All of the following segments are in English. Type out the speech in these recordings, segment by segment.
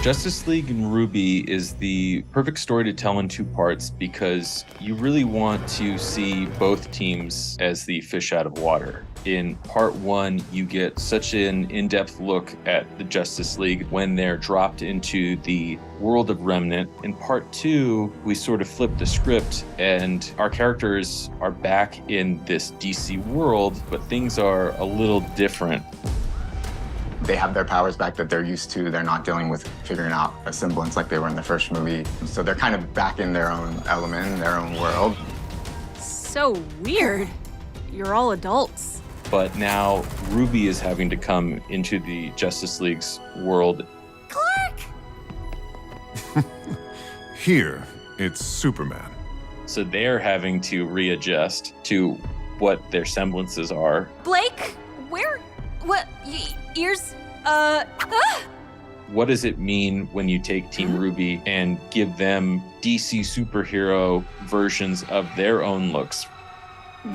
Justice League and RWBY is the perfect story to tell in two parts because you really want to see both teams as the fish out of water. In part one, you get such an in-depth look at the Justice League when they're dropped into the world of Remnant. In part two, we sort of flip the script and our characters are back in this DC world, but things are a little different. They have their powers back that they're used to. They're not dealing with figuring out a semblance like they were in the first movie. So they're kind of back in their own element, in their own world. So weird. You're all adults. But now RWBY is having to come into the Justice League's world. Clark! Here, it's Superman. So they're having to readjust to what their semblances are. Blake? Where? What? Ears? What does it mean when you take Team RWBY and give them DC superhero versions of their own looks?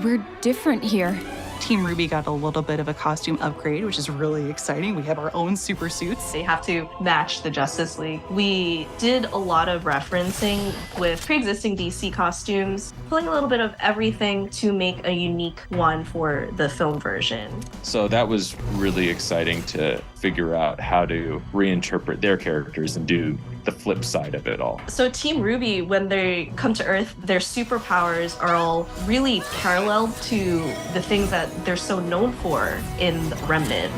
We're different here. Team RWBY got a little bit of a costume upgrade, which is really exciting. We have our own super suits. They have to match the Justice League. We did a lot of referencing with pre-existing DC costumes, pulling a little bit of everything to make a unique one for the film version. So that was really exciting to figure out how to reinterpret their characters and do the flip side of it all. So Team RWBY, when they come to Earth, their superpowers are all really parallel to the things that they're so known for in Remnant.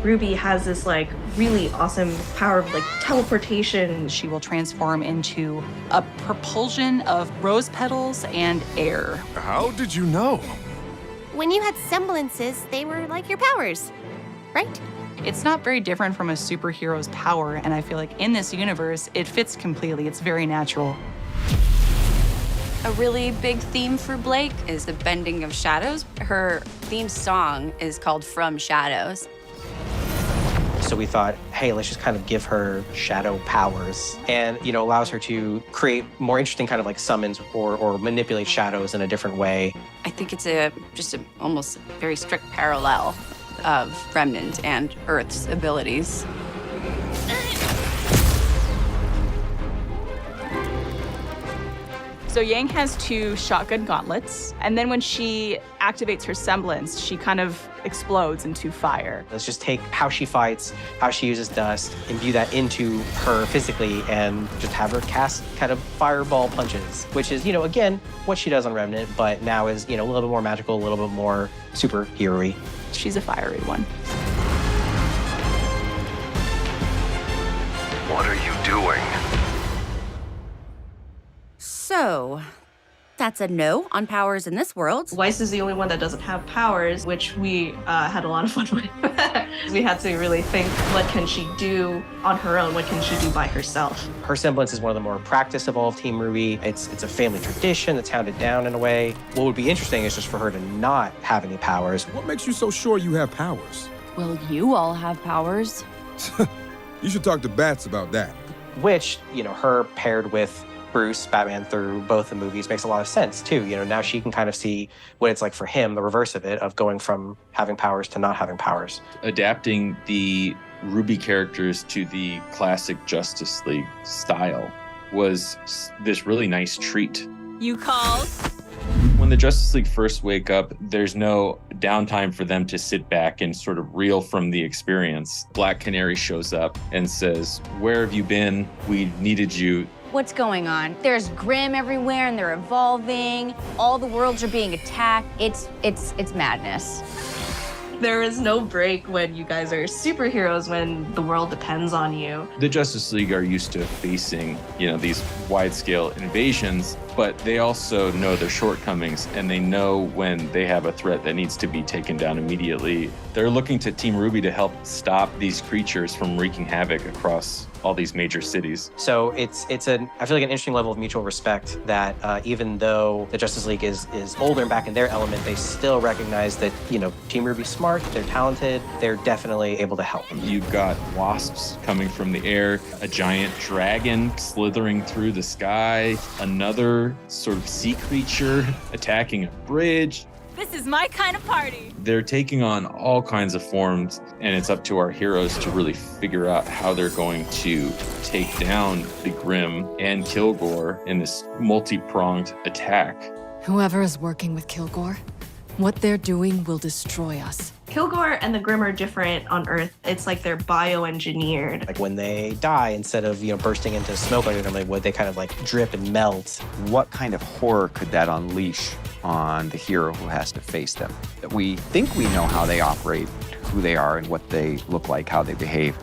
RWBY has this really awesome power of teleportation. She will transform into a propulsion of rose petals and air. How did you know? When you had semblances, they were like your powers, right? It's not very different from a superhero's power, and I feel like in this universe, it fits completely. It's very natural. A really big theme for Blake is the bending of shadows. Her theme song is called From Shadows. So we thought, hey, let's just kind of give her shadow powers and, allows her to create more interesting kind of summons or manipulate shadows in a different way. I think it's just a almost very strict parallel of Remnant and Earth's abilities. So Yang has 2 shotgun gauntlets, and then when she activates her semblance, she kind of explodes into fire. Let's just take how she fights, how she uses dust, imbue that into her physically, and just have her cast kind of fireball punches, which is, again, what she does on Remnant, but now is, a little bit more magical, a little bit more superhero-y. She's a fiery one. What are you doing? So, that's a no on powers in this world. Weiss is the only one that doesn't have powers, which we had a lot of fun with. We had to really think, what can she do on her own? What can she do by herself? Her semblance is one of the more practiced of all of Team RWBY. It's a family tradition that's handed down in a way. What would be interesting is just for her to not have any powers. What makes you so sure you have powers? Well, you all have powers. You should talk to Bats about that. Which, her paired with Bruce, Batman, through both the movies makes a lot of sense too. Now she can kind of see what it's like for him, the reverse of it, of going from having powers to not having powers. Adapting the RWBY characters to the classic Justice League style was this really nice treat. You called? When the Justice League first wake up, there's no downtime for them to sit back and sort of reel from the experience. Black Canary shows up and says, "Where have you been? We needed you." What's going on? There's Grimm everywhere and they're evolving. All the worlds are being attacked. It's madness. There is no break when you guys are superheroes, when the world depends on you. The Justice League are used to facing, these wide-scale invasions, but they also know their shortcomings and they know when they have a threat that needs to be taken down immediately. They're looking to Team RWBY to help stop these creatures from wreaking havoc across all these major cities. So I feel like an interesting level of mutual respect that even though the Justice League is older and back in their element, they still recognize that, Team RWBY's smart, they're talented, they're definitely able to help. You've got wasps coming from the air, a giant dragon slithering through the sky, another sort of sea creature attacking a bridge. This is my kind of party. They're taking on all kinds of forms, and it's up to our heroes to really figure out how they're going to take down the Grimm and Kilgore in this multi-pronged attack. Whoever is working with Kilgore, what they're doing will destroy us. Kilgore and the Grimm are different on Earth. It's like they're bioengineered. Like when they die, instead of bursting into smoke like they normally would, they kind of like drip and melt. What kind of horror could that unleash on the hero who has to face them? We think we know how they operate, who they are, and what they look like, how they behave.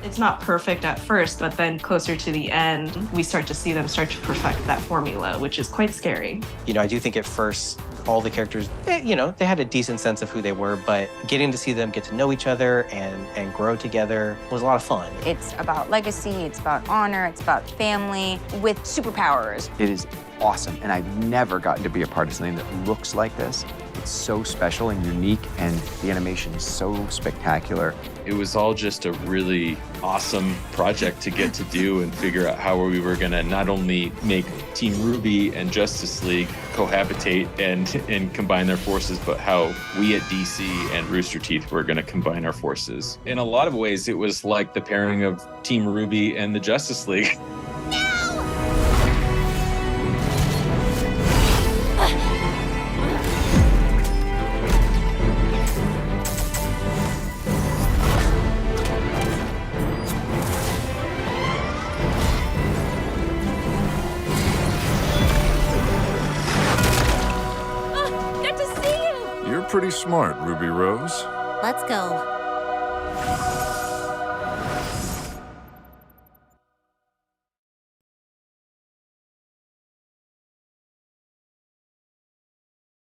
It's not perfect at first, but then closer to the end, we start to see them start to perfect that formula, which is quite scary. I do think at first, all the characters, they had a decent sense of who they were, but getting to see them get to know each other and grow together was a lot of fun. It's about legacy, it's about honor, it's about family with superpowers. It is awesome, and I've never gotten to be a part of something that looks like this. It's so special and unique, and the animation is so spectacular. It was all just a really awesome project to get to do and figure out how we were going to not only make Team RWBY and Justice League cohabitate and combine their forces, but how we at DC and Rooster Teeth were going to combine our forces. In a lot of ways, it was like the pairing of Team RWBY and the Justice League. Good to see you. You're pretty smart, Ruby Rose. Let's go.